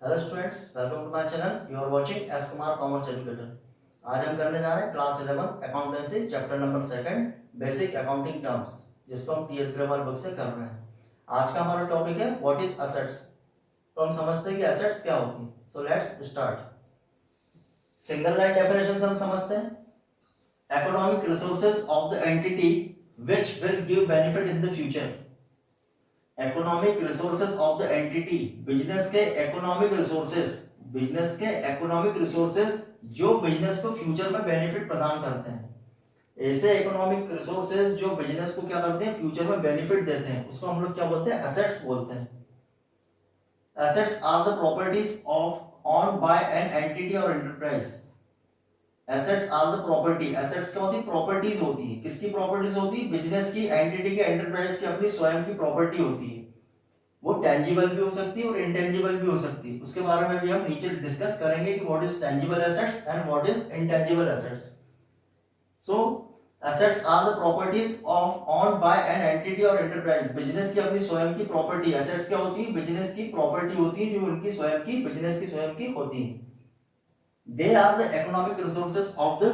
Hello students, welcome to my channel. You are watching S Kumar commerce educator. आज हम करने जा रहे हैं class 11 accountancy chapter number 2 basic accounting terms, जिसको हम टीएस ग्रेवाल बुक से कर रहे हैं। आज का हमारा टॉपिक है व्हाट इज एसेट्स। तो हम समझते हैं कि एसेट्स क्या होती हैं। So let's start. Single line definition हम समझते हैं। Economic resources of the entity which will give benefit in the future. Economic resources of the entity, business के इकोनॉमिक रिसोर्सेज, बिजनेस के इकोनॉमिक रिसोर्सेज जो बिजनेस को फ्यूचर में benefit प्रदान करते हैं। ऐसे इकोनॉमिक रिसोर्सेज जो बिजनेस को क्या करते हैं, फ्यूचर में बेनिफिट देते हैं, उसको हम लोग क्या बोलते हैं, एसेट्स बोलते हैं। Assets are the properties of on by an entity और enterprise. Assets are the property, assets क्या होती है, प्रॉपर्टीज होती है। किसकी प्रॉपर्टीज होती है, बिजनेस की, एंटिटी की, एंटरप्राइज की अपनी स्वयं की प्रॉपर्टी होती है। वो टेंजिबल भी हो सकती है और इंटेंजिबल भी हो सकती है। उसके बारे में भी हम नीचे डिस्कस करेंगे कि what is tangible assets and what is intangible assets. So assets are the properties of on by an entity और एंटरप्राइज। बिजनेस की अपनी स्वयं की प्रॉपर्टी, एसेट्स क्या होती है, बिजनेस की प्रॉपर्टी होती है जो उनकी स्वयं की, बिजनेस की स्वयं की होती है। They are the economic resources of the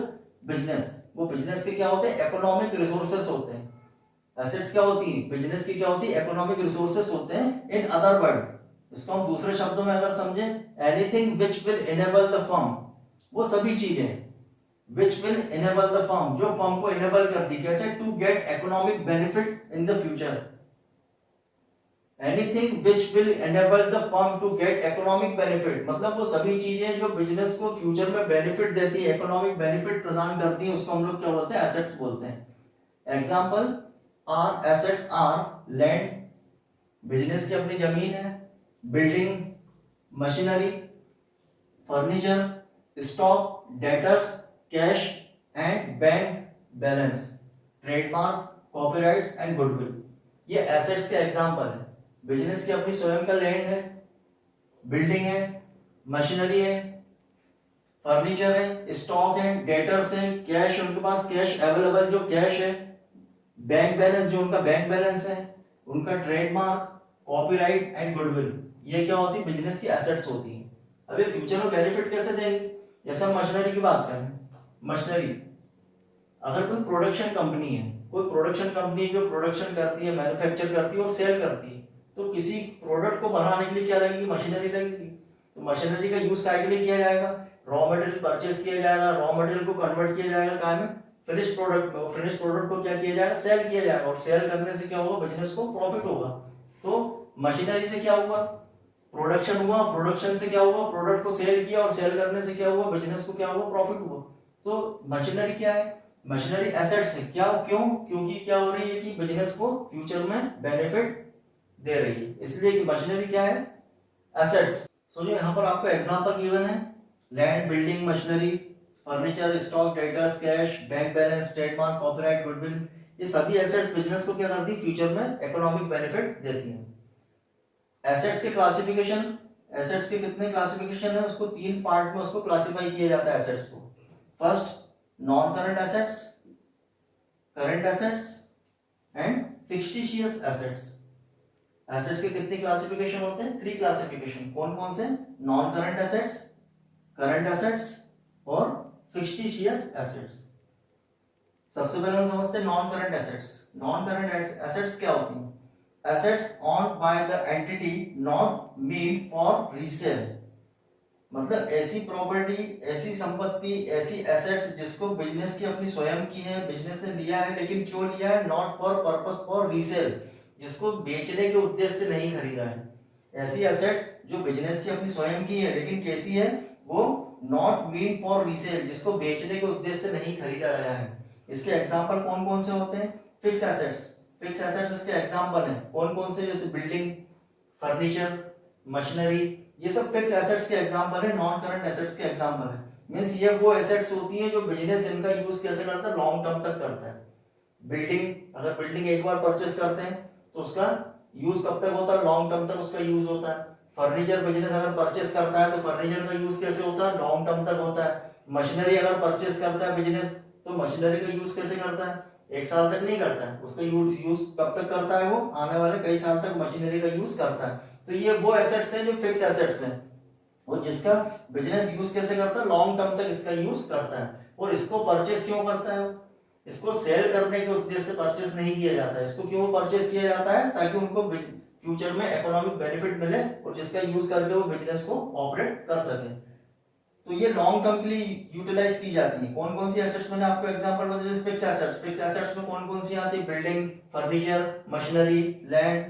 business. वो बिजनेस के क्या होते हैं, इकोनॉमिक रिसोर्सेज होते हैं। एसेट्स क्या होती है, बिजनेस की क्या होती है, इकोनॉमिक रिसोर्सेस होते हैं। इन अदर वर्ड, इसको हम दूसरे शब्दों में अगर समझे, anything which will enable the firm, वो सभी चीजें which will enable the firm, जो फर्म को इनेबल करती, कैसे, to get economic benefit in the future. Anything which will enable the firm to get economic benefit, मतलब वो सभी चीजें जो बिजनेस को फ्यूचर में बेनिफिट देती है, इकोनॉमिक बेनिफिट प्रदान करती है, उसको हम लोग क्या बोलते हैं, एसेट्स बोलते हैं। Example are assets are land, business की अपनी जमीन है, building, machinery, furniture, stock, debtors, cash and bank balance, trademark, copyrights and goodwill. ये एसेट्स के एग्जांपल है। बिजनेस की अपनी स्वयं का लैंड है, बिल्डिंग है, मशीनरी है, फर्नीचर है, स्टॉक है, डेटर्स है, कैश, उनके पास कैश अवेलेबल जो कैश है, बैंक बैलेंस जो उनका बैंक बैलेंस है, उनका ट्रेडमार्क, कॉपीराइट एंड गुडविल। ये क्या होती है, बिजनेस की एसेट्स होती हैं। अब ये फ्यूचर में बेनिफिट कैसे देंगे, जैसे हम मशीनरी की बात करें, मशीनरी, अगर कोई प्रोडक्शन कंपनी है, कोई प्रोडक्शन कंपनी जो प्रोडक्शन करती है, मैन्युफैक्चर करती है और सेल करती है, तो किसी प्रोडक्ट को बनाने के लिए क्या लगेगी, मशीनरी लगेगी। तो मशीनरी का यूज काय के लिए किया जाएगा, रॉ मटेरियल परचेस किया जाएगा, रॉ मटेरियल को कन्वर्ट किया जाएगा काय में, फिनिश प्रोडक्ट में। फिनिश प्रोडक्ट को क्या किया जाएगा, सेल किया जाएगा, और सेल करने से क्या होगा, बिजनेस को प्रॉफिट होगा। तो मशीनरी से क्या हुआ, प्रोडक्शन हुआ, प्रोडक्शन से क्या हुआ, प्रोडक्ट को सेल किया, और सेल करने से क्या हुआ, बिजनेस को क्या हुआ, प्रॉफिट हुआ। तो मशीनरी क्या है, मशीनरी एसेट्स है। क्या, क्यों, क्योंकि क्या हो रही है कि बिजनेस को फ्यूचर में बेनिफिट दे रही है, इसलिए कि मशीनरी क्या है, एसेट्स। सो जो यहाँ पर आपको एग्जांपल गिवन है, land, building, machinery, furniture, stock, debtors, cash, bank balance, trademark, copyright, goodwill, ये सभी एसेट्स बिजनेस को क्या करती है, फ्यूचर में इकोनॉमिक बेनिफिट देती हैं। एसेट्स के क्लासिफिकेशन, एसेट्स के कितने क्लासिफिकेशन है, उसको तीन पार्ट में उसको क्लासिफाई किया जाता है एसेट्स को। First, non current assets, current assets and fictitious assets. Assets के कितने क्लासिफिकेशन होते हैं, थ्री क्लासिफिकेशन। कौन कौन से, non current assets, current assets और फिक्टिशियस एसेट्स। सबसे पहले हम समझते हैं non current assets. Non current assets क्या होती हैं, assets owned by the entity not mean for resale, मतलब ऐसी प्रॉपर्टी, ऐसी संपत्ति, ऐसी एसेट्स जिसको बिजनेस की अपनी स्वयं की है, बिजनेस ने लिया है, लेकिन क्यों लिया है, not for purpose for resale, जिसको बेचने के उद्देश्य से नहीं खरीदा है। ऐसी एसेट्स जो बिजनेस की अपनी स्वयं की है, लेकिन कैसी है, वो नॉट मीन फॉर रीसेल, जिसको बेचने के उद्देश्य से नहीं खरीदा गया है। इसके एग्जाम्पल कौन कौन से होते हैं, फिक्स एसेट्स। फिक्स एसेट्स इसके एग्जाम्पल हैं कौन कौन से, जैसे बिल्डिंग, फर्नीचर, मशीनरी, ये सब फिक्स एसेट्स के एग्जांपल है, नॉन करंट एसेट्स के एग्जांपल है। मींस ये वो एसेट्स होती हैं जो बिजनेस इनका यूज कैसे करता है, लॉन्ग टर्म तक करता है। बिल्डिंग, अगर बिल्डिंग एक बार परचेस करते हैं तो उसका यूज कब तक होता है, लॉन्ग टर्म तक उसका यूज होता है। फर्नीचर बिजनेस अगर परचेस करता है तो फर्नीचर का यूज कैसे होता है, लॉन्ग टर्म तक होता है। मशीनरी अगर परचेस करता है बिजनेस, तो मशीनरी का यूज कैसे करता है, एक साल तक नहीं करता है, उसका यूज कब तक करता है, वो आने वाले कई साल तक मशीनरी का यूज करता है। तो ये वो एसेट्स हैं जो फिक्स एसेट्स हैं। और जिसका बिजनेस यूज कैसे करता है, लॉन्ग टर्म तक इसका यूज करता है। और इसको परचेस क्यों करता है, इसको सेल करने के उद्देश्य से परचेस नहीं किया जाता है। इसको क्यों परचेस किया जाता है, ताकि उनको फ्यूचर में इकोनॉमिक बेनिफिट मिले और जिसका यूज करके वो बिजनेस को ऑपरेट कर सके। तो ये लॉन्ग टर्म के लिए यूटिलाइज की जाती है। कौन कौन सी एसेट्स, मैंने आपको एग्जांपल बताया, फिक्स एसेट्स। फिक्स एसेट्स में कौन कौन सी आती है, बिल्डिंग, फर्नीचर, मशीनरी, लैंड,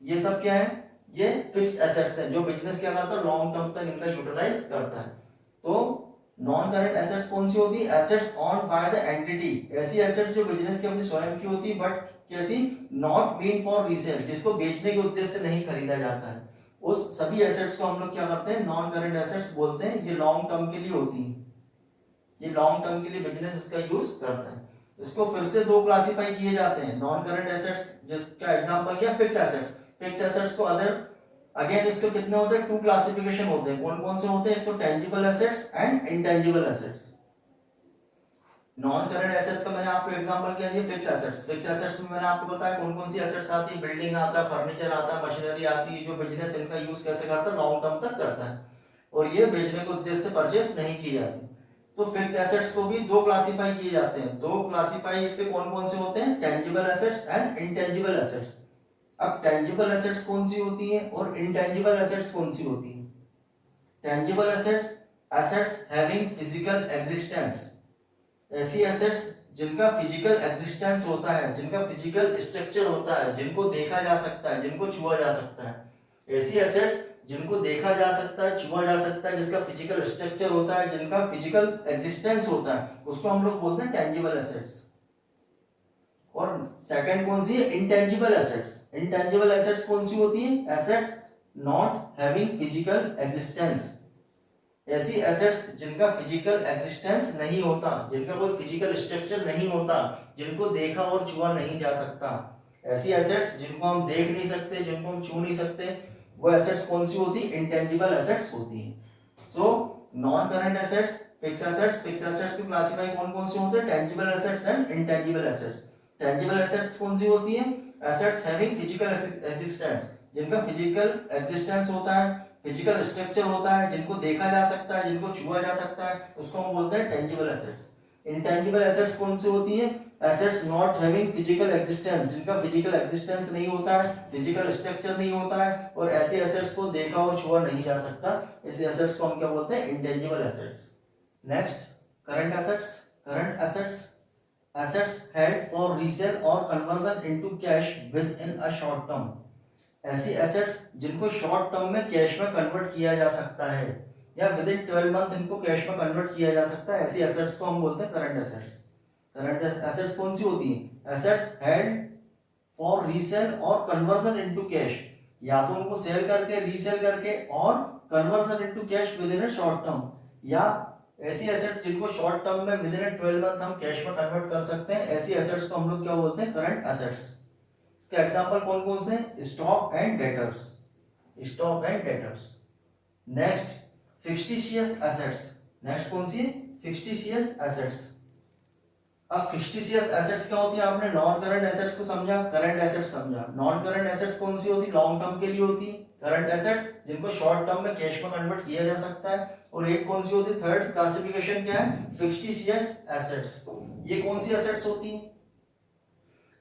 ये सब क्या है, ये फिक्स्ड एसेट्स हैं जो बिजनेस क्या करता है, लॉन्ग टर्म तक इनका यूटिलाइज करता है। तो नॉन करंट एसेट्स कौन सी होती है, assets on by the entity, ऐसी एसेट्स जो बिजनेस की अपनी स्वयं की होती है, बट कैसी, नॉट मीन फॉर रीसेल, जिसको बेचने के उद्देश्य से नहीं खरीदा जाता है। उस सभी एसेट्स को हम लोग क्या करते हैं, नॉन करंट एसेट्स बोलते हैं। ये लॉन्ग टर्म के लिए होती है, ये लॉन्ग टर्म के लिए बिजनेस इसका यूज करता है। इसको फिर से दो क्लासिफाई किए जाते हैं, नॉन करंट एसेट्स, जिसका एग्जांपल क्या, फिक्स एसेट्स। फिक्स एसेट्स को अदर, अगेन इसके कितने होते हैं, टू क्लासिफिकेशन होते हैं। कौन कौन से होते हैं, एक तो tangible assets and intangible assets. Non current assets का मैंने आपको एग्जांपल क्या दिया, फिक्स एसेट्स। फिक्स एसेट्स में मैंने आपको बताया कौन कौन सी एसेट्स आती है, बिल्डिंग आता है, फर्नीचर आता है, मशीनरी आती है, जो बिजनेस इनका यूज कैसे करता है, लॉन्ग टर्म तक करता है और ये बेचने के उद्देश्य से परचेस नहीं की जाती। तो फिक्स एसेट्स को भी दो क्लासिफाई किए जाते हैं। दो क्लासिफाई इसके कौन कौन से होते हैं, tangible assets and intangible assets. अब टेंजिबल एसेट्स कौन सी होती है और इंटेंजिबल एसेट्स कौन सी होती है। Tangible assets, assets having physical existence, ऐसी एसेट्स जिनका फिजिकल एग्जिस्टेंस होता है, जिनका फिजिकल स्ट्रक्चर होता है, जिनको देखा जा सकता है, जिनको छुआ जा सकता है। ऐसी एसेट्स जिनको देखा जा सकता है, छुआ जा सकता है, जिसका फिजिकल स्ट्रक्चर होता है, जिनका फिजिकल एग्जिस्टेंस होता है, उसको हम लोग बोलते हैं टेंजिबल एसेट्स। और सेकंड कौन सी है, इंटेंजिबल एसेट्स। इंटेंजिबल एसेट्स कौन सी होती है, assets not having physical existence, ऐसी एसेट्स जिनका फिजिकल एग्जिस्टेंस नहीं होता, जिनका कोई फिजिकल स्ट्रक्चर नहीं होता, जिनको देखा और छुआ नहीं जा सकता। ऐसी एसेट्स जिनको हम देख नहीं सकते, जिनको हम छू नहीं सकते, वो एसेट्स कौन सी होती है, इंटेंजिबल एसेट्स होती हैं। So non current assets, fix assets, fix assets की क्लासिफाई कौन कौन से होते हैं, tangible assets and intangible assets. Tangible assets कौन सी होती है, एसेट्स हैविंग फिजिकल एग्जिस्टेंस, जिनका फिजिकल एग्जिस्टेंस होता है, फिजिकल स्ट्रक्चर होता है, जिनको देखा जा सकता है, जिनको छुआ जा सकता है, उसको हम बोलते हैं टेंजिबल एसेट्स। इंटेंजिबल एसेट्स कौन सी होती है, assets not having physical existence, जिनका फिजिकल एग्जिस्टेंस नहीं होता है, फिजिकल स्ट्रक्चर नहीं होता है और ऐसे एसेट्स को देखा और छुआ नहीं जा सकता, ऐसे एसेट्स को हम क्या बोलते हैं, intangible assets. Next, current assets. Current assets, assets held for resale or conversion into cash within a short term, ऐसी एसेट्स जिनको शॉर्ट टर्म में कैश में कन्वर्ट किया जा सकता है या विद इन 12 मंथ इनको कैश में कन्वर्ट किया जा सकता है, ऐसी एसेट्स को हम बोलते हैं करंट एसेट्स। करंट एसेट्स कौन सी होती है, एसेट्स हेल्ड फॉर रीसेल और कन्वर्जन इनटू कैश, या तो उनको सेल करके, रीसेल करके और conversion into cash with in a short term, या ऐसी एसेट्स जिनको शॉर्ट टर्म में विद इन 12 मंथ हम कैश में कन्वर्ट कर सकते हैं, ऐसी एसेट्स को हम लोग क्या बोलते हैं, करंट एसेट्स। इसके एग्जांपल कौन कौन से, stock and debtors, stock and debtors. Next, fictitious assets. Next कौन सी है, फिक्टिशियस एसेट्स। अब फिक्टिशियस एसेट्स क्या होती है, आपने नॉन करंट एसेट्स को समझा, करंट एसेट्स समझा। नॉन करंट एसेट्स कौन सी होती, लॉन्ग टर्म के लिए होती है। करंट एसेट्स जिनको शॉर्ट टर्म में कैश में कन्वर्ट किया जा सकता है। और एक कौन सी होती है, थर्ड क्लासिफिकेशन क्या है, फिक्टिशियस एसेट्स। ये कौन सी एसेट्स होती है,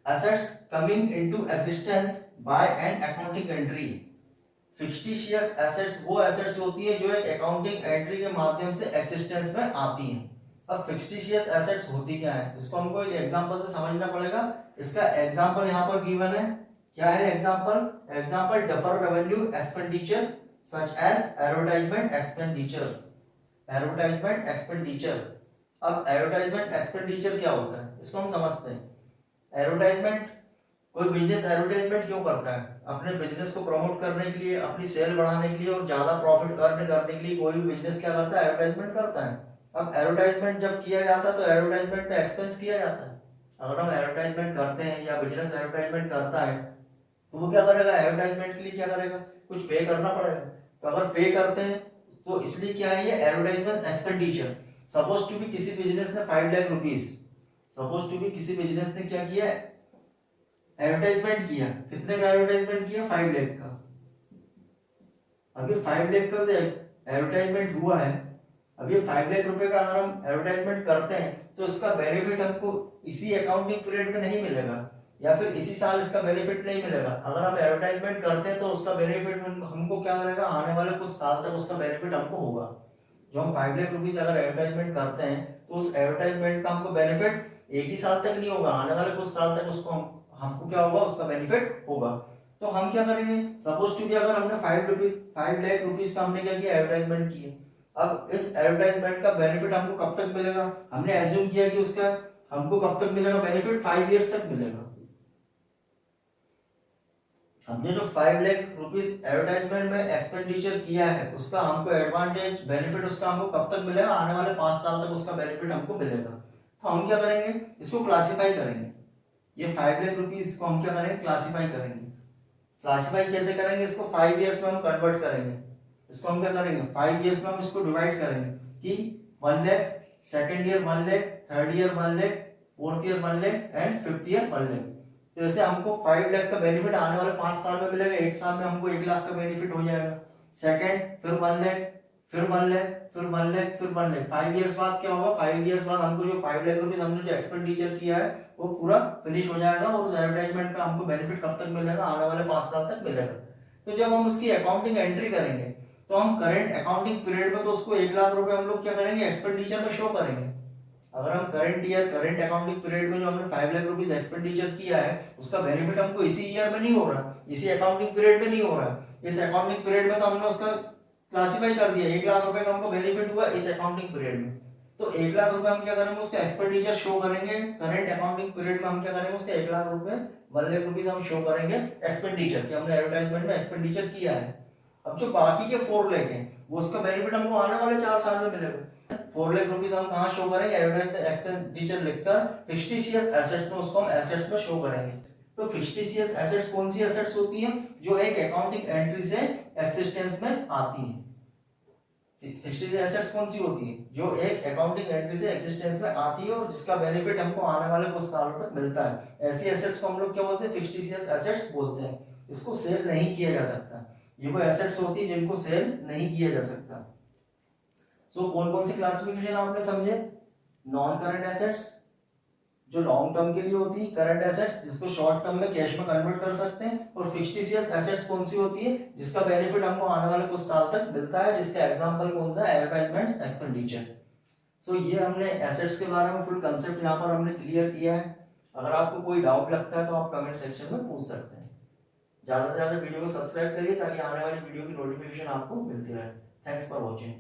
assets coming into existence by an accounting entry। Fictitious assets वो एसेट्स होती है जो एक अकाउंटिंग एंट्री के माध्यम से एक्सिस्टेंस में आती हैं। अब फिक्टिशियस एसेट्स होती क्या है, इसको हमको एक एग्जांपल से समझना पड़ेगा। इसका एग्जांपल यहाँ पर गिवन है, क्या है example, example deferred revenue expenditure such as advertisement expenditure. Advertisement expenditure, अब एडवर्टाइजमेंट एक्सपेंडिचर क्या होता है इसको हम समझते हैं। एडवर्टाइजमेंट, कोई बिजनेस एडवर्टाइजमेंट क्यों करता है, अपने बिजनेस को प्रमोट करने के लिए, अपनी सेल बढ़ाने के लिए और ज्यादा प्रॉफिट अर्न करने के लिए कोई भी बिजनेस क्या करता है, एडवर्टाइजमेंट करता है। अब एडवर्टाइजमेंट जब किया जाता है तो एडवर्टाइजमेंट पे एक्सपेंस किया जाता है। अगर हम एडवर्टाइजमेंट करते हैं या बिजनेस एडवर्टाइजमेंट करता है तो वो क्या करेगा, एडवर्टाइजमेंट के लिए क्या करेगा, कुछ पे करना पड़ेगा। तो अगर पे करते हैं तो इसलिए क्या है, ये एडवर्टाइजमेंट एक्सपेंडिचर। सपोज टू भी किसी बिजनेस ने 5 लाख रुपीस, सपोज टू भी किसी बिजनेस ने क्या किया, एडवर्टाइजमेंट किया, कितने का एडवर्टाइजमेंट किया, 5 लाख का। अभी 5 लाख का एडवर्टाइजमेंट हुआ है, अब ये 5 लाख रुपए का अगर हम एडवर्टाइजमेंट करते हैं तो इसका बेनिफिट हमको इसी अकाउंटिंग पीरियड में नहीं मिलेगा, या फिर इसी साल इसका बेनिफिट नहीं मिलेगा। अगर हम एडवर्टाइजमेंट करते हैं तो उसका बेनिफिट हमको क्या मिलेगा, आने वाले कुछ साल तक उसका बेनिफिट हमको होगा। जो हम 5 लाख रुपीज अगर एडवर्टाइजमेंट करते हैं तो उस एडवर्टाइजमेंट का हमको बेनिफिट एक ही साल तक नहीं होगा, आने वाले कुछ साल तक उसको हमको क्या होगा, उसका बेनिफिट होगा। तो हम क्या करेंगे, सपोज टू भी अगर हमने 5 लाख रुपीज का हमने क्या किया, एडवर्टाइजमेंट किया। अब इस एडवर्टाइजमेंट का बेनिफिट हमको कब तक मिलेगा, हमने एज्यूम किया कि उसका हमको कब तक मिलेगा बेनिफिट, 5 इयर्स तक मिलेगा। हमने जो 5 लाख रुपीस एडवर्टाइजमेंट में एक्सपेंडिचर किया है उसका हमको एडवांटेज बेनिफिट उसका हमको कब तक मिलेगा, आने वाले 5 साल तक उसका बेनिफिट हमको मिलेगा। तो हम क्या करेंगे, इसको क्लासिफाई करेंगे। ये 5 लाख रुपीस को हम क्या करेंगे, क्लासिफाई करेंगे। क्लासिफाई कैसे करेंगे, इसको 5 इयर्स में हम कन्वर्ट करेंगे। इसको हम क्या करेंगे, 5 इयर्स में हम इसको डिवाइड करेंगे कि 1 lakh, second year 1 lakh, third year 1 lakh, fourth year 1 lakh and fifth year 1 lakh. तो जैसे हमको 5 लाख का बेनिफिट आने वाले 5 साल में मिलेगा, एक साल में हमको 1 लाख का बेनिफिट हो जाएगा। सेकंड, फिर 1 लाख, फिर 1 लाख, फिर 1 लाख, फिर 1 लाख। 5 इयर्स बाद क्या होगा, 5 इयर्स बाद हमको जो 5 लाख रुपीस हमने जो एक्सपेंडिचर किया है वो पूरा फिनिश हो जाएगा और उस एडवर्टाइजमेंट का हमको बेनिफिट कब तक मिलेगा, आने वाले 5 साल तक मिलेगा। तो जब हम उसकी अकाउंटिंग एंट्री करेंगे तो हम करंट अकाउंटिंग पीरियड में तो उसको 1 लाख रुपए हम लोग क्या करेंगे, एक्सपेंडिचर में शो करेंगे। अगर हम current year current accounting period में जो हमने 5 लाख रुपीस एक्सपेंडिचर किया है उसका बेनिफिट हमको इसी ईयर में नहीं हो रहा, इसी अकाउंटिंग पीरियड में नहीं हो रहा। इस अकाउंटिंग पीरियड में तो हमने उसका क्लासिफाई कर दिया, 1 लाख रुपए का हमको बेनिफिट हुआ इस अकाउंटिंग पीरियड में। तो 1 लाख रुपए हम क्या करेंगे, उसका एक्सपेंडिचर शो करेंगे करंट अकाउंटिंग पीरियड में। हम क्या करेंगे, उसका 1 लाख रुपए 1 लाख रुपीस हम शो करेंगे एक्सपेंडिचर कि हमने एडवर्टाइजमेंट में एक्सपेंडिचर किया है। अब जो बाकी के 4 लाख हैं वो उसका बेनिफिट हमको आने वाले 4 साल में मिलेगा। 4 लाख रुपीस हम कहां शो करेंगे, एडवर्टाइजमेंट एक्सपेंडिचर लिखकर फिक्टिशियस एसेट्स में उसको हम एसेट्स में शो करेंगे। तो फिक्टिशियस एसेट्स कौन सी एसेट्स होती हैं, जो एक अकाउंटिंग एंट्री से एक्सिस्टेंस में आती हैं। फिक्स्ड एसेट्स कौन सी होती है, जो एक अकाउंटिंग एंट्री से एक्सिस्टेंस में आती है और जिसका बेनिफिट हमको आने वाले कुछ सालों तक मिलता है। ऐसी एसेट्स को हम लोग क्या बोलते हैं, फिक्स्ड एसेट्स बोलते हैं। इसको सेल नहीं किया जा सकता, ये वो एसेट्स होती है जिनको सेल नहीं किया जा सकता। सो कौन कौन सी क्लासिफिकेशन आपने समझे, नॉन करंट एसेट्स जो लॉन्ग टर्म के लिए होती है, करंट एसेट्स जिसको शॉर्ट टर्म में कैश में कन्वर्ट कर सकते हैं, और फिक्टिशियस एसेट्स कौन सी होती है जिसका बेनिफिट हमको आने वाले कुछ साल तक मिलता है, जिसका एग्जांपल कौन सा है, एडवर्टाइजमेंट्स एक्सपेंडिचर। सो ये हमने एसेट्स के बारे में फुल कंसेप्ट यहाँ पर हमने क्लियर किया है। अगर आपको कोई डाउट लगता है तो आप कमेंट सेक्शन में पूछ सकते हैं। ज्यादा से ज्यादा वीडियो को सब्सक्राइब करिए ताकि आने वाली वीडियो की नोटिफिकेशन आपको मिलती रहे। Thanks for watching.